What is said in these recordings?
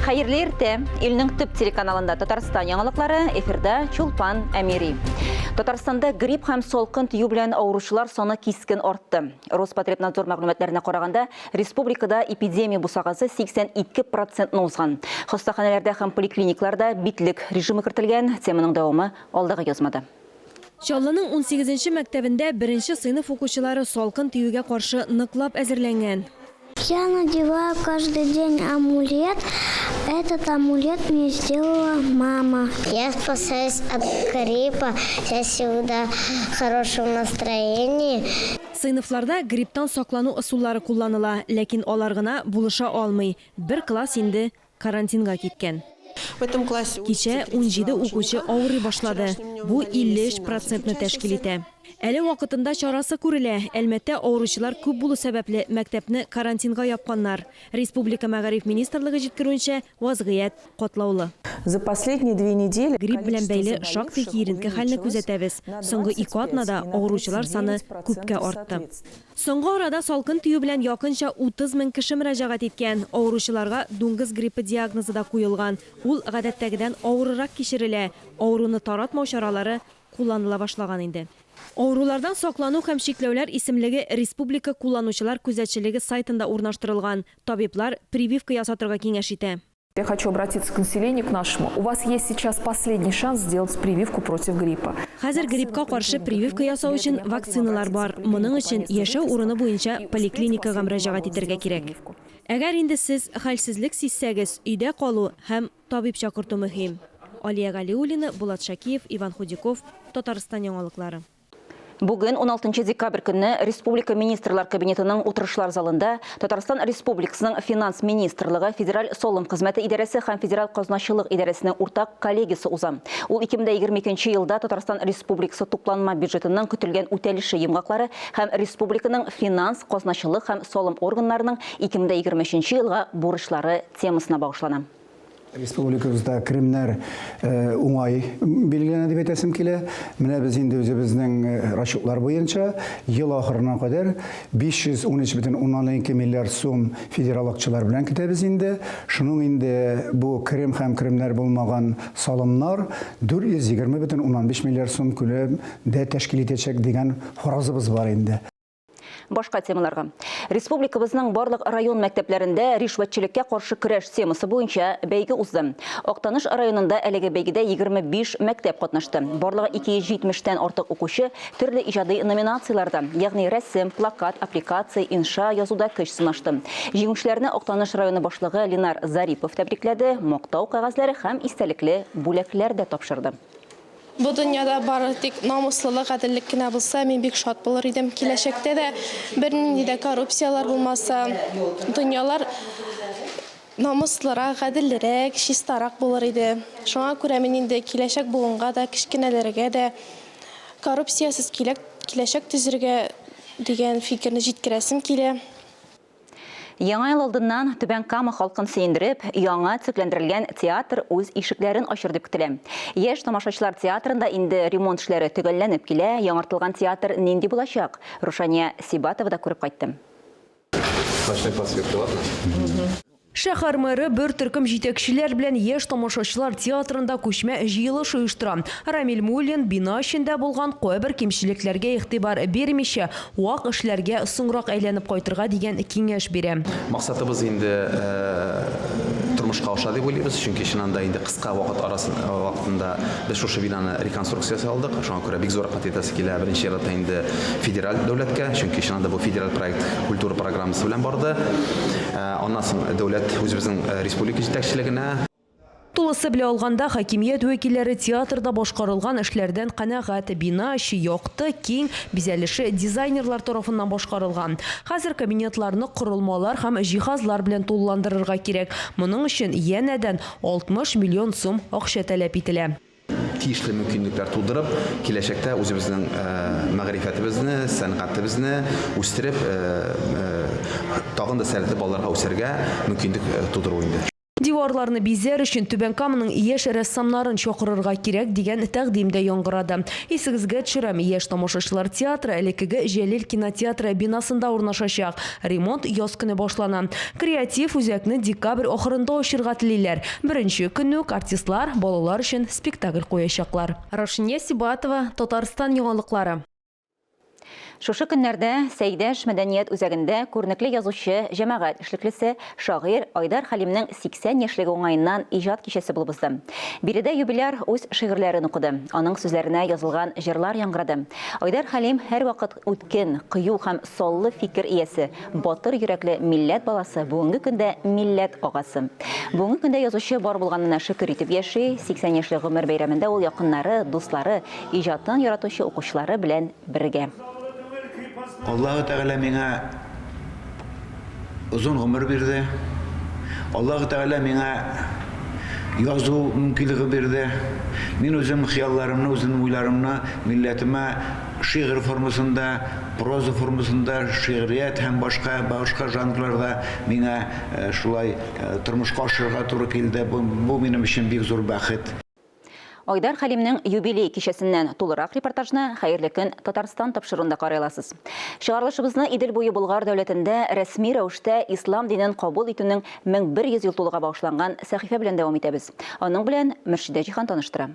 Hayırlı erте, ilning tüp telekanalında Tatarstan yanılıqları efirde Çulpan Emiri. Tatarstanda grip hem solqın tüyü bilen auruşular sonu keskin artты. Rospotrebnadzor мәгълүматларына караганда, республикада эпидемия бусагасы 82% узган. Хастаханаларда һәм поликлиникларда битлек режимы кертелгән. Теманың дәвамы алдагы язмада. Чаллының 18-нче мәктәбендә беренче сыйныф укучылары салкын тиюгә каршы ныклап әзерләнгән. Я надеваю каждый день амулет. Этот амулет мне сделала мама. Я спасаюсь от гриппа. Я всегда в хорошем настроении. Сыйныфларда грипптан саклану ысуллары кулланыла, ләкин алар гына булыша алмый. Бер класс инде карантинга киткән. Кичә 17 укучы авырый башлады. Бу 50% тәшкил итә. Әле вакытында чарасы күрелә. Әлмәттә авыручылар күп булу сәбәпле мәктәпне карантинга япканнар. Республика мәгариф министрлыгы җиткерүенчә, вазгыять катлаулы. За последние 2 недели Грипп белән бәйле шактый киеренке хәлне күзәтәбез. Соңгы 2 атнада авыручылар саны күпкә артты. Соңгы арада салкын тию белән якынча 30 мең кеше мөрәҗәгать иткән. Авыручыларга дуңгыз гриппы диагнозы да куелган. Ул гадәттәгедән авырырак кичерелә. Авыруны таратмау чаралары кулланыла башлаган инде. Авырулардан саклану һәм чикләүләр исемлеге республика кулланучылар күзәтчелеге сайтында урнаштырылган. Табиблар прививка ясатырга киңәш итә. Я хочу обратиться к населению, к нашему. У вас есть сейчас последний шанс сделать прививку против гриппа. Хәзер гриппка каршы прививка ясау өчен вакциналар бар. Моның өчен яшәү урыны буенча поликлиникага мөрәҗәгать итәргә кирәк. Әгәр инде сез хәлсезлек сизсәгез, өйдә калу һәм табиб чакырту мөһим. Алия Галиуллина, Булат Шакиев, Иван Худяков, Татарстан яңалыклары. Бүген 16 декабрь көнне Республика министрлар кабинетының утырышлар залында Татарстан Республикасының финанс министрлыгы, федераль солым хезмәте идарәсе һәм федераль казначылык идарәсенең уртак коллегиясе уза. Ул 2022 елда Татарстан Республикасы тупланма бюджетының көтелгән үтәлеше йомгаклары һәм республиканың финанс, казначылык һәм солым органнарының 2023 елга бурычлары темасына багышлана. Республикабызда кремнәр уңай билгеләнә дип әйтәсем килә. Менә без инде үзебезнең расчетлар буенча ел ахырына кадәр 513,2 миллиард сум федераль акчалар белән көтәбез инде. Шуның инде бу крем һәм кремнәр булмаган салымнар 420,15 миллиард сум күләмдә тәшкил итәчәк дигән фаразыбыз бар инде. Башка темаларга. Республикабызның барлык район мәктәпләрендә ришвәтчелеккә каршы көрәш темасы буенча бәйге узды. Актаныш районында әлеге бәйгедә 25 мәктәп катнашты. Барлыгы 270-тән артык укучы төрле иҗади номинацияларда, ягъни рәсем, плакат, аппликация, инша язуда көч сынашты. Җиңүчеләрне Актаныш районы башлыгы Ленар Зарипов тәбрикләде, мактау кәгазьләре һәм истәлекле бүләкләр дә тапшырды. Бу дөньяда бары тик намуслылык, гаделлек кенә булса, мин бик шат булыр идем. Киләчәктә дә бернинди дә коррупциялар булмаса, дөньялар намуслырак, гаделлерәк, чистарак булыр иде. Шуңа күрә мин инде киләчәк буынга да, кичкенәләргә дә коррупциясыз киләчәк төзергә дигән фикерне җиткерәсем килә. Яңа ел алдыннан Түбән Кама халкын сөендереп, яңа төзекләндерелгән театр үз ишекләрен ачыр дип көтелә. Яшь тамашачылар театрында инде ремонт эшләре төгәлләнеп килә. Яңартылган театр нинди булачак? Рушания Сибатова да күреп кайтты. Шәһәр мэры бер төркем җитәкчеләр белән яшь тамашачылар театрында күчмә җыелыш оештыра. Рамил Муллин бина эчендә булган кайбер кимчелекләргә игътибар бирмичә, вак эшләргә соңрак әйләнеп кайтырга дигән киңәш бирә. Максатыбыз инде тормышка аша дип уйлыйбыз, чөнки чыннан да инде кыска вакытында без шушы бинаны реконструкция алдык. Шуңа күрә бик зур катетасы килә. Беренче ярата инде федераль дәүләткә, чөнки чыннан да бу федераль проект культура программасы белән барды. Аннан соң дәүләт үзебезнең республика җитәкчелегенә. Тулысы белә алганда хакимият вәкилләре театрда башкарылган эшләрдән канәгать. Бина эче якты, киң, бизәлеше дизайнерлар тарафыннан башкарылган. Хәзер кабинетларны корылмалар һәм җиһазлар белән тулыландырырга кирәк. Моның өчен янәдән 60 миллион сум акча таләп ителә. Тиешле мөмкинлекләр тудырып, киләчәктә үзебезнең мәгърифәтебезне, сәнгатебезне үстереп, тагын да сәләтле балаларга үсәргә мөмкинлек тудыру инде. Диварларны бизәр өчен Түбән Каманың яшь рәссамнарын чакырырга кирәк дигән тәкъдим дә яңгырады. Исегезгә төшерәм, яшь тамашачылар театры элеккеге Җәлил кинотеатры бинасында урнашачак. Ремонт яз көне башлана. Креатив үзәкне декабрь ахырында ачырга телиләр. Беренче көнне артистлар балалар өчен спектакль куячаклар. Рашиния Сибатова, Татарстан яңалыклары. Шушы көннәрдә Сәйдәш мәдәният үзәгендә күренекле язучы, җәмәгать эшлеклесе, шагыйрь Айдар Хәлимнең 80 яшьлеге уңаеннан иҗат кичәсе булып узды. Биредә юбиляр үз шигырьләрен укыды. Аның сүзләренә язылган җырлар яңгырады. Айдар Хәлим һәр вакыт үткен, кыю һәм соллы фикер иясе, батыр йөрәкле милләт баласы, бүгенге көндә милләт агасы. Бүгенге көндә язучы бар булганына шөкер итеп яши, 80 яшьлек гомер бәйрәмендә ул якыннары, дуслары, иҗатын яратучы укучылары белән бергә. Аллаһу Тәгалә миңа узун гомер бирде. Аллаһу Тәгалә миңа язу мөмкинлеге бирде. Мин үзем хыялларымны, үзем уйларымны милләтемә шигырь формасында, проза формасында, шигърият һәм башка жанрларда миңа шулай тормышка ашырга туры килде. Бу минем өчен бик зур бәхет. Айдар Хәлимнең юбилей кичәсеннән тулырак репортажны хәерле көн Татарстан тапшыруында карый аласыз. Чыгарылышыбызны Идел буе Болгар дәүләтендә рәсми рәвештә ислам динен кабул итүнең 1100 ел тулуга багышланган сәхифә белән дәвам итәбез. Аның белән Мөршидә Җихан таныштыра.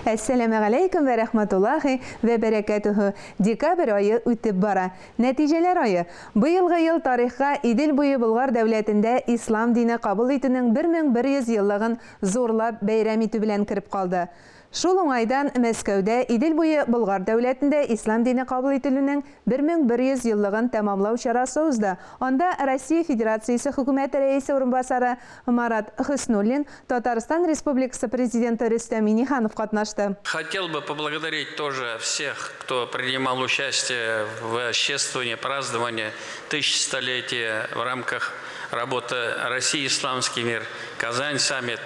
Әссәламу алейкум вә рахматуллахи вә бәрәкәтүһү. Декабрь айы үтеп бара. Нәтиҗәләр айы. Быелгы ел тарихка Идел буе Болгар дәүләтендә ислам дине кабул итүнең 1100 еллыгын зурлап бәйрәм итү белән кирип калды. Шул уңайдан Мәскәүдә Идел буе Болгар дәүләтендә ислам дине кабул ителүнең 1100 еллыгын тәмамлау чарасы узды. Анда Россия Федерациясе хөкүмәте рәисе урынбасары Марат Хөснуллин, Татарстан Республикасы президенты Рөстәм Миңнеханов катнашты. Хотел бы поблагодарить тоже всех, кто принимал участие в чествовании, праздновании 1000-столетия в рамках работы России Исламский мир, Казань саммит.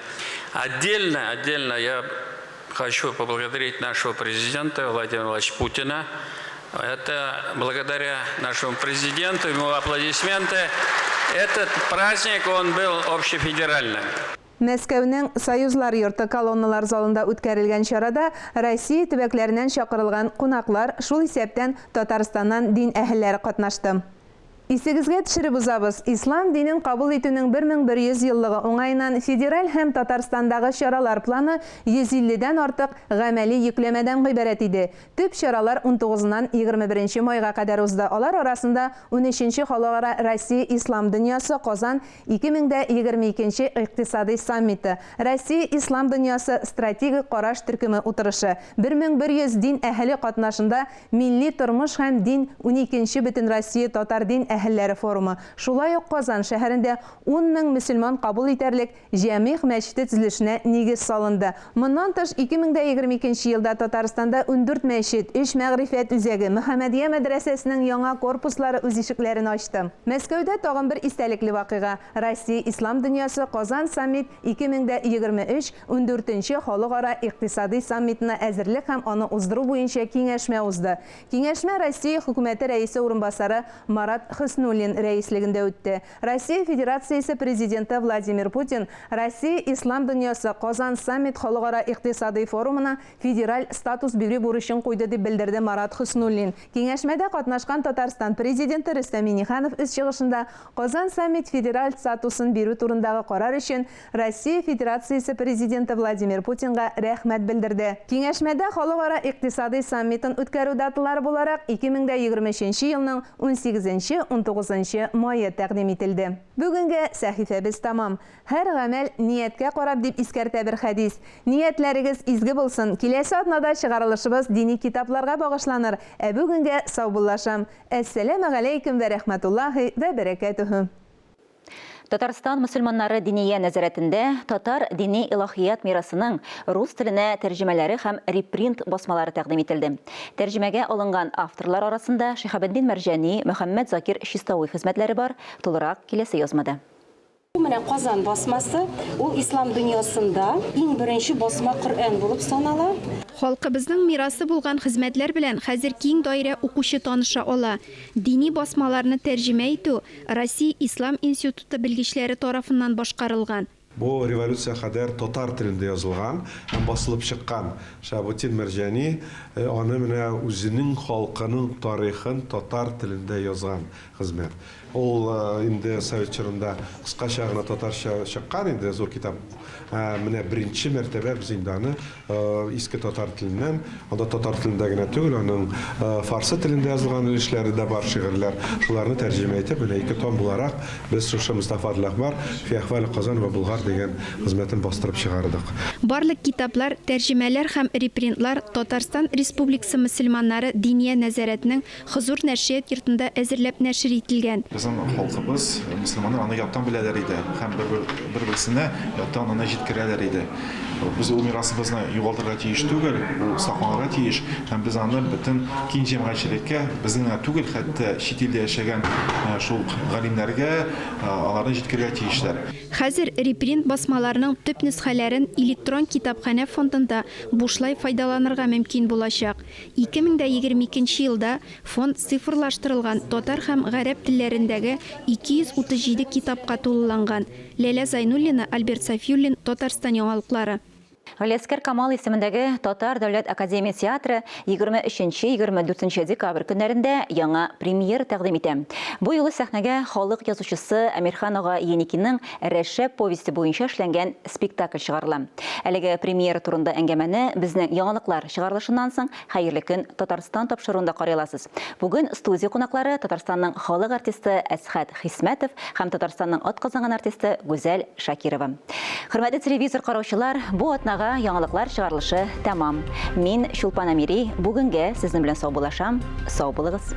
Отдельно я хочу поблагодарить нашего президента Владимира Владимировича Путина. Это благодаря нашему президенту, ему аплодисменты. Этот праздник, он был общефедеральным. Мәскәүнең Союзлар йорты колонналар залында үткәрелгән чарада Россия төбәкләреннән чакырылган кунаклар, шул исәптән Татарстаннан дин әһелләре катнашты. Исегезгә төшереп узабыз, ислам динен кабул итүнең 1100 еллыгы уңаеннан федераль һәм Татарстандагы чаралар планы 150дән артык гамәли йөкләмәдән гыйбарәт иде. Төп чаралар 19ннан 21 майга кадәр узды. Алар арасында 13нче халыкара Россия ислам дөньясы Казан 2022 икътисади саммиты, Россия ислам дөньясы стратегик караш төркеме утырышы, 1100 дин әһеле катнашында милли тормыш һәм дин 12нче бөтен Россия татар дин әһелләре форумы. Шулай ук Казан шәһәрендә 10 мең мөселман кабул итәрлек җәмигъ мәчете төзелешенә нигез салынды. Моннан тыш 2022 елда Татарстанда 14 мәчет, 3 мәгърифәт үзәге, Мөхәммәдия мәдрәсәсенең яңа корпуслары үз ишекләрен ачты. Мәскәүдә тагын бер истәлекле вакыйга. Россия ислам дөньясы Казан саммит 2023 14нче халыкара икътисади саммитына әзерлек һәм аны уздыру буенча киңәшмә узды. Киңәшмә Россия хөкүмәте рәисе урынбасары Марат Хөснуллин рәислегендә үтте. Россия Федерациясе президенты Владимир Путин Россия ислам дөньясы Казан саммит халыкара икътисади форумына федераль статус бирү бурычын куйды дип белдерде Марат Хөснуллин. Киңәшмәдә катнашкан Татарстан президенты Рөстәм Миңнеханов үз чыгышында Казан саммит федераль статусын бирү турындагы карар өчен Россия Федерациясе президенты Владимир Путинга рәхмәт белдерде. Киңәшмәдә халыкара икътисади саммитын үткәрү даталары буларак 2023 елның 18-19 майы тәкъдим ителде. Бүгенге сәхифәбез тамам. Һәр гамәл нияткә карап дип искәртә бер хәдис. Ниятләрегез изге булсын. Киләсе атнада чыгарылышыбыз дини китапларга багышланыр. Бүгенгә сау булашам. Әссәламу алейкум вә рахматуллахи вә бәрәкәтүһү. Татарстан мөселманнары диния нәзәрәтендә татар дини илаһият мирасының рус теленә тәрҗемәләре һәм репринт басмалары тәкъдим ителде. Тәрҗемәгә алынган авторлар арасында Шихабетдин Мәрҗани, Мөхәммәд Закир Чистауи хезмәтләре бар. Тулырак киләсе язмада. Менә Казан басмасы, ул ислам дөньясында иң беренче басма Коръән булып санала. Халкыбызның мирасы булган хезмәтләр белән хәзер киң даирә укучы таныша ала. Дини басмаларны тәрҗемә итү Россия Ислам институты белгечләре тарафыннан башкарылган. Бу революция кадәр татар телендә язылган һәм басылып чыккан. Шабутин Мәрҗани аны менә үзенең халкының тарихын татар телендә язган хезмәт. Ул инде совет чорында кыскача гына татарча чыккан инде зур китап. Менә беренче мәртәбә без инде аны иске татар теленнән, анда татар телендә генә түгел, аның фарсы телендә язылган эшләре дә бар, шигырьләр. Шуларны тәрҗемә итеп, менә 2 том буларак без шушы Мустафа Әхмәр фи әхвал Казан ва Болгар дигән хезмәтен бастырып чыгардык. Барлык китаплар, тәрҗемәләр һәм репринтлар Татарстан Республикасы мөселманнары Диния нәзарәтенең Хозур нәшрият йортында әзерләп нәшр ителгән. Bizim halkımız, Müslümanlar onu yaptan bilələriydi. Hem bir-birisine yaptan ona jitkirələriydi. Biz o mirasımızı yoğaltırğa tiyiş tügül, o saqlanırğa tiyiş. Hem biz onu bütün kin cəmiyyətçilikə, bizimlə tügül, hətta şit ildə yaşayan şu galimlərə onlardan jitkirə tiyişlər. Хәзер реprint басмаларының төп нөсхәләрен электрон китапханә фондында бушлай файдаланырга мөмкин булачак. 2022 елда фонд цифрлаштырылган татар һәм гарәп телләрендәге 237 китапка тулыланган. Ләлә Зайнуллина, Альберт Сафиуллин, Татарстан яңалыклары. Галиаскер Камал исемендәге Татар дәүләт академия театры 23-24 декабрь көннәрендә яңа премьер тәкъдим итә. Бу юлы сәхнәгә халык язучысы Әмирхан ага Еникинең Рәшәп повесте буенча эшләнгән спектакль чыгарыла. Әлеге премьера турында әңгәмәне безнең яңалыклар чыгарылышыннан соң хәерле көн Татарстан тапшыруында карый аласыз. Бүген студия кунаклары Татарстанның халык артисты Әсхәт Хисмәтов һәм Татарстанның атказанган артисты Гүзәл Шакирова. Хөрмәтле телевизор караучылар, бу атнага яңалыклар чыгарылышы тәмам. Мин Шулпан Амири, бүгенгә сезнең белән сау булашам. Сау булыгыз.